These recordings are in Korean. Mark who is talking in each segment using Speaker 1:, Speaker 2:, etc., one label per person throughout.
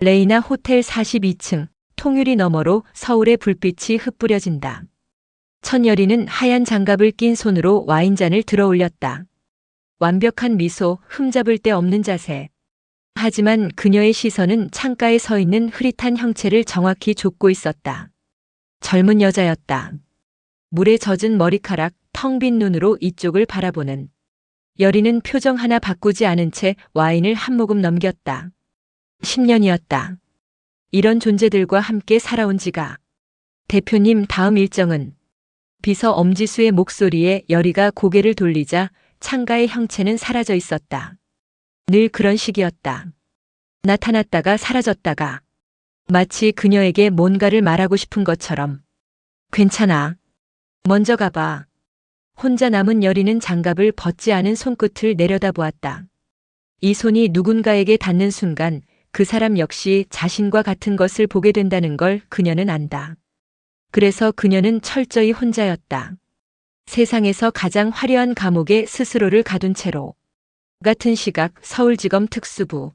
Speaker 1: 레이나 호텔 42층, 통유리 너머로 서울의 불빛이 흩뿌려진다. 천여리는 하얀 장갑을 낀 손으로 와인잔을 들어 올렸다. 완벽한 미소, 흠잡을 데 없는 자세. 하지만 그녀의 시선은 창가에 서 있는 흐릿한 형체를 정확히 좇고 있었다. 젊은 여자였다. 물에 젖은 머리카락, 텅 빈 눈으로 이쪽을 바라보는. 여리는 표정 하나 바꾸지 않은 채 와인을 한 모금 넘겼다. 10년이었다. 이런 존재들과 함께 살아온 지가. 대표님, 다음 일정은? 비서 엄지수의 목소리에 여리가 고개를 돌리자 창가의 형체는 사라져 있었다. 늘 그런 식이었다. 나타났다가 사라졌다가. 마치 그녀에게 뭔가를 말하고 싶은 것처럼. 괜찮아. 먼저 가봐. 혼자 남은 여리는 장갑을 벗지 않은 손끝을 내려다보았다. 이 손이 누군가에게 닿는 순간 그 사람 역시 자신과 같은 것을 보게 된다는 걸 그녀는 안다. 그래서 그녀는 철저히 혼자였다. 세상에서 가장 화려한 감옥에 스스로를 가둔 채로. 같은 시각 서울지검 특수부.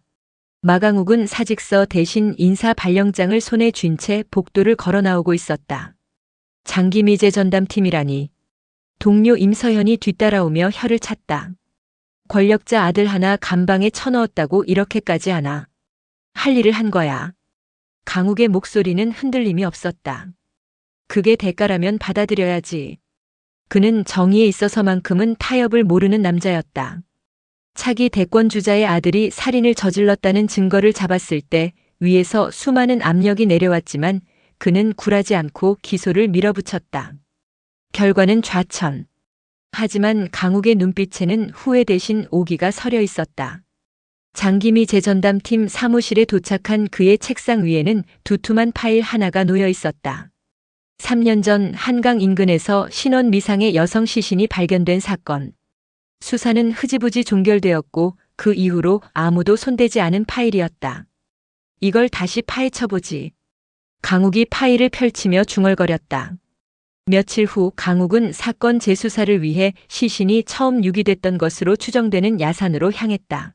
Speaker 1: 마강욱은 사직서 대신 인사 발령장을 손에 쥔 채 복도를 걸어 나오고 있었다. 장기미제 전담팀이라니. 동료 임서현이 뒤따라오며 혀를 찼다. 권력자 아들 하나 감방에 쳐넣었다고 이렇게까지 하나. 할 일을 한 거야. 강욱의 목소리는 흔들림이 없었다. 그게 대가라면 받아들여야지. 그는 정의에 있어서만큼은 타협을 모르는 남자였다. 차기 대권주자의 아들이 살인을 저질렀다는 증거를 잡았을 때 위에서 수많은 압력이 내려왔지만 그는 굴하지 않고 기소를 밀어붙였다. 결과는 좌천. 하지만 강욱의 눈빛에는 후회 대신 오기가 서려 있었다. 장기미 재전담팀 사무실에 도착한 그의 책상 위에는 두툼한 파일 하나가 놓여 있었다. 3년 전 한강 인근에서 신원 미상의 여성 시신이 발견된 사건. 수사는 흐지부지 종결되었고 그 이후로 아무도 손대지 않은 파일이었다. 이걸 다시 파헤쳐보지. 강욱이 파일을 펼치며 중얼거렸다. 며칠 후 강욱은 사건 재수사를 위해 시신이 처음 유기됐던 것으로 추정되는 야산으로 향했다.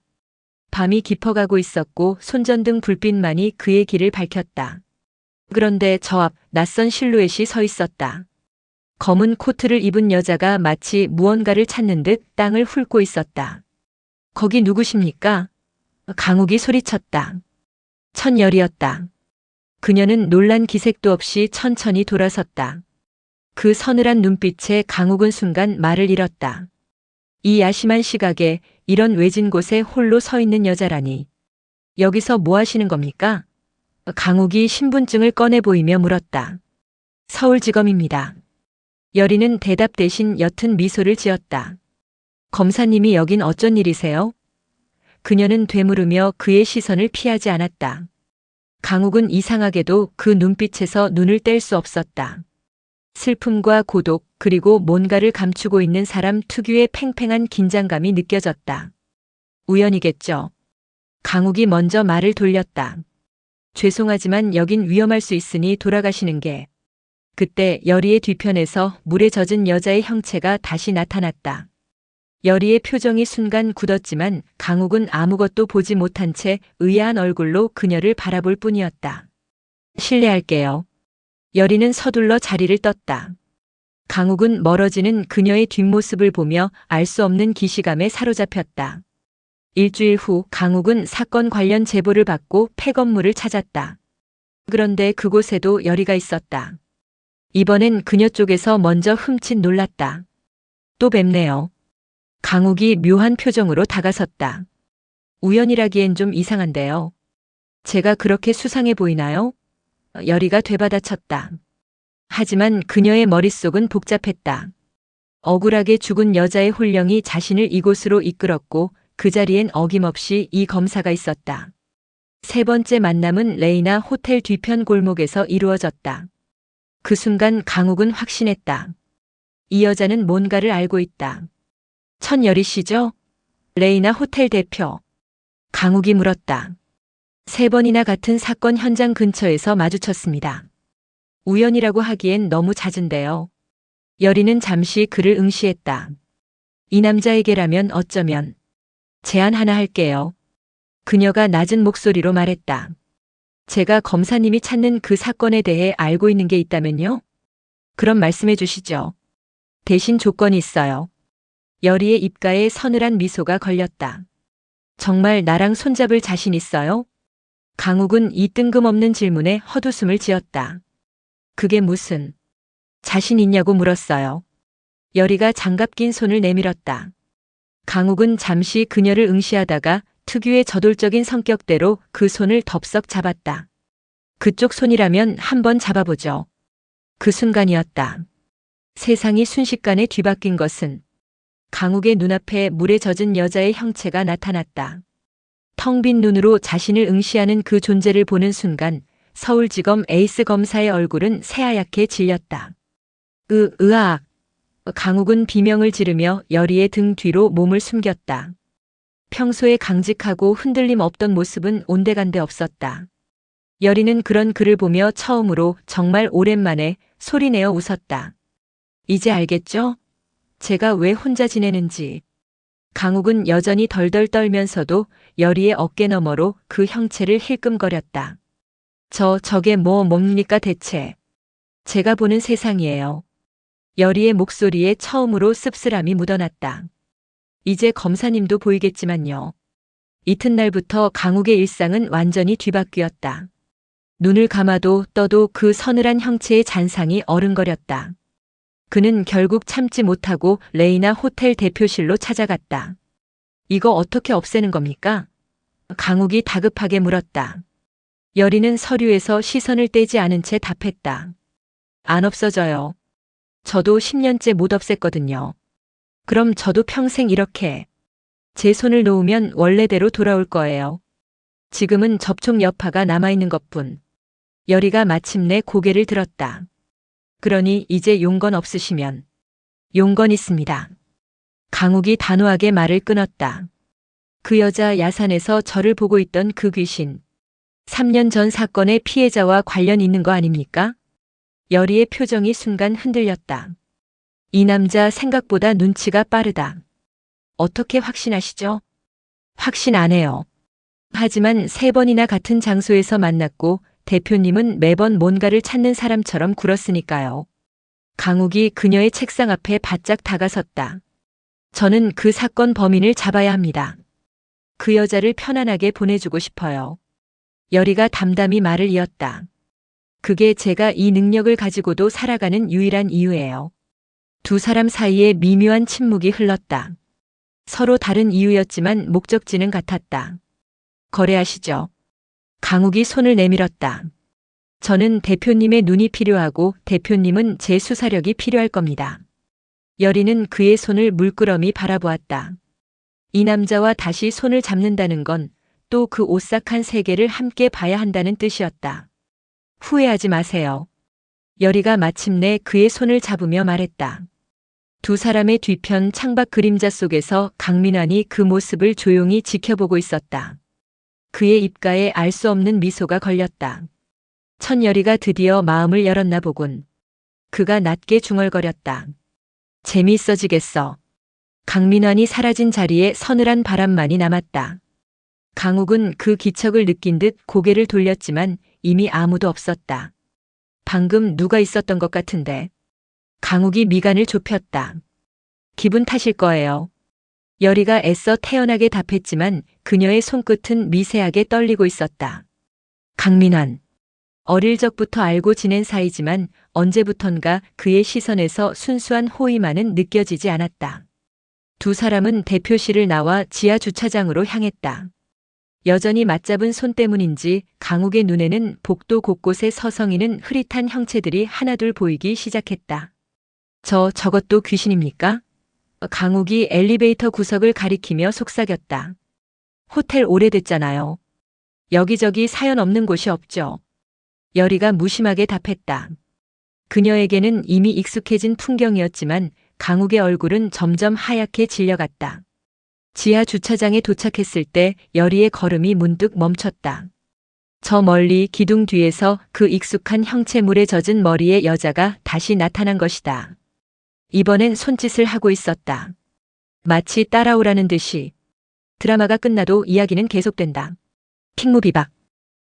Speaker 1: 밤이 깊어가고 있었고 손전등 불빛만이 그의 길을 밝혔다. 그런데 저 앞 낯선 실루엣이 서 있었다. 검은 코트를 입은 여자가 마치 무언가를 찾는 듯 땅을 훑고 있었다. 거기 누구십니까? 강욱이 소리쳤다. 천여리였다. 그녀는 놀란 기색도 없이 천천히 돌아섰다. 그 서늘한 눈빛에 강욱은 순간 말을 잃었다. 이 야심한 시각에 이런 외진 곳에 홀로 서 있는 여자라니. 여기서 뭐 하시는 겁니까? 강욱이 신분증을 꺼내 보이며 물었다. 서울지검입니다. 여리는 대답 대신 옅은 미소를 지었다. 검사님이 여긴 어쩐 일이세요? 그녀는 되물으며 그의 시선을 피하지 않았다. 강욱은 이상하게도 그 눈빛에서 눈을 뗄 수 없었다. 슬픔과 고독 그리고 뭔가를 감추고 있는 사람 특유의 팽팽한 긴장감이 느껴졌다. 우연이겠죠. 강욱이 먼저 말을 돌렸다. 죄송하지만 여긴 위험할 수 있으니 돌아가시는 게. 그때 여리의 뒤편에서 물에 젖은 여자의 형체가 다시 나타났다. 여리의 표정이 순간 굳었지만 강욱은 아무것도 보지 못한 채 의아한 얼굴로 그녀를 바라볼 뿐이었다. 실례할게요. 여리는 서둘러 자리를 떴다. 강욱은 멀어지는 그녀의 뒷모습을 보며 알 수 없는 기시감에 사로잡혔다. 일주일 후 강욱은 사건 관련 제보를 받고 폐건물을 찾았다. 그런데 그곳에도 여리가 있었다. 이번엔 그녀 쪽에서 먼저 흠칫 놀랐다. 또 뵙네요. 강욱이 묘한 표정으로 다가섰다. 우연이라기엔 좀 이상한데요. 제가 그렇게 수상해 보이나요? 여리가 되받아쳤다. 하지만 그녀의 머릿속은 복잡했다. 억울하게 죽은 여자의 혼령이 자신을 이곳으로 이끌었고 그 자리엔 어김없이 이 검사가 있었다. 세 번째 만남은 레이나 호텔 뒤편 골목에서 이루어졌다. 그 순간 강욱은 확신했다. 이 여자는 뭔가를 알고 있다. 천여리 씨죠? 레이나 호텔 대표. 강욱이 물었다. 3번이나 같은 사건 현장 근처에서 마주쳤습니다. 우연이라고 하기엔 너무 잦은데요. 여리는 잠시 그를 응시했다. 이 남자에게라면 어쩌면 제안 하나 할게요. 그녀가 낮은 목소리로 말했다. 제가 검사님이 찾는 그 사건에 대해 알고 있는 게 있다면요? 그럼 말씀해 주시죠. 대신 조건이 있어요. 여리의 입가에 서늘한 미소가 걸렸다. 정말 나랑 손잡을 자신 있어요? 강욱은 이 뜬금없는 질문에 헛웃음을 지었다. 그게 무슨 자신 있냐고 물었어요. 여리가 장갑 낀 손을 내밀었다. 강욱은 잠시 그녀를 응시하다가 특유의 저돌적인 성격대로 그 손을 덥석 잡았다. 그쪽 손이라면 한번 잡아보죠. 그 순간이었다. 세상이 순식간에 뒤바뀐 것은 강욱의 눈앞에 물에 젖은 여자의 형체가 나타났다. 텅 빈 눈으로 자신을 응시하는 그 존재를 보는 순간 서울지검 에이스 검사의 얼굴은 새하얗게 질렸다. 으악. 강욱은 비명을 지르며 여리의 등 뒤로 몸을 숨겼다. 평소에 강직하고 흔들림 없던 모습은 온데간데 없었다. 여리는 그런 그를 보며 처음으로 정말 오랜만에 소리내어 웃었다. 이제 알겠죠? 제가 왜 혼자 지내는지. 강욱은 여전히 덜덜 떨면서도 여리의 어깨 너머로 그 형체를 힐끔거렸다. 저게 뭡니까 대체. 제가 보는 세상이에요. 여리의 목소리에 처음으로 씁쓸함이 묻어났다. 이제 검사님도 보이겠지만요. 이튿날부터 강욱의 일상은 완전히 뒤바뀌었다. 눈을 감아도 떠도 그 서늘한 형체의 잔상이 어른거렸다. 그는 결국 참지 못하고 레이나 호텔 대표실로 찾아갔다. 이거 어떻게 없애는 겁니까? 강욱이 다급하게 물었다. 여리는 서류에서 시선을 떼지 않은 채 답했다. 안 없어져요. 저도 10년째 못 없앴거든요. 그럼 저도 평생 이렇게 제 손을 놓으면 원래대로 돌아올 거예요. 지금은 접촉 여파가 남아있는 것뿐. 여리가 마침내 고개를 들었다. 그러니 이제 용건 없으시면. 용건 있습니다. 강욱이 단호하게 말을 끊었다. 그 여자 야산에서 저를 보고 있던 그 귀신. 3년 전 사건의 피해자와 관련 있는 거 아닙니까? 여리의 표정이 순간 흔들렸다. 이 남자 생각보다 눈치가 빠르다. 어떻게 확신하시죠? 확신 안 해요. 하지만 3번이나 같은 장소에서 만났고 대표님은 매번 뭔가를 찾는 사람처럼 굴었으니까요. 강욱이 그녀의 책상 앞에 바짝 다가섰다. 저는 그 사건 범인을 잡아야 합니다. 그 여자를 편안하게 보내주고 싶어요. 여리가 담담히 말을 이었다. 그게 제가 이 능력을 가지고도 살아가는 유일한 이유예요. 두 사람 사이에 미묘한 침묵이 흘렀다. 서로 다른 이유였지만 목적지는 같았다. 거래하시죠. 강욱이 손을 내밀었다. 저는 대표님의 눈이 필요하고 대표님은 제 수사력이 필요할 겁니다. 여리는 그의 손을 물끄러미 바라보았다. 이 남자와 다시 손을 잡는다는 건 또 그 오싹한 세계를 함께 봐야 한다는 뜻이었다. 후회하지 마세요. 여리가 마침내 그의 손을 잡으며 말했다. 두 사람의 뒤편 창밖 그림자 속에서 강민환이 그 모습을 조용히 지켜보고 있었다. 그의 입가에 알 수 없는 미소가 걸렸다. 천여리가 드디어 마음을 열었나 보군. 그가 낮게 중얼거렸다. 재미있어지겠어. 강민환이 사라진 자리에 서늘한 바람만이 남았다. 강욱은 그 기척을 느낀 듯 고개를 돌렸지만 이미 아무도 없었다. 방금 누가 있었던 것 같은데. 강욱이 미간을 좁혔다. 기분 탓일 거예요. 여리가 애써 태연하게 답했지만 그녀의 손끝은 미세하게 떨리고 있었다. 강민환. 어릴 적부터 알고 지낸 사이지만 언제부턴가 그의 시선에서 순수한 호의만은 느껴지지 않았다. 두 사람은 대표실을 나와 지하 주차장으로 향했다. 여전히 맞잡은 손 때문인지 강욱의 눈에는 복도 곳곳에 서성이는 흐릿한 형체들이 하나둘 보이기 시작했다. 저것도 귀신입니까? 강욱이 엘리베이터 구석을 가리키며 속삭였다. 호텔 오래됐잖아요. 여기저기 사연 없는 곳이 없죠. 여리가 무심하게 답했다. 그녀에게는 이미 익숙해진 풍경이었지만 강욱의 얼굴은 점점 하얗게 질려갔다. 지하 주차장에 도착했을 때 여리의 걸음이 문득 멈췄다. 저 멀리 기둥 뒤에서 그 익숙한 형체물에 젖은 머리의 여자가 다시 나타난 것이다. 이번엔 손짓을 하고 있었다. 마치 따라오라는 듯이. 드라마가 끝나도 이야기는 계속된다. 킹무비박.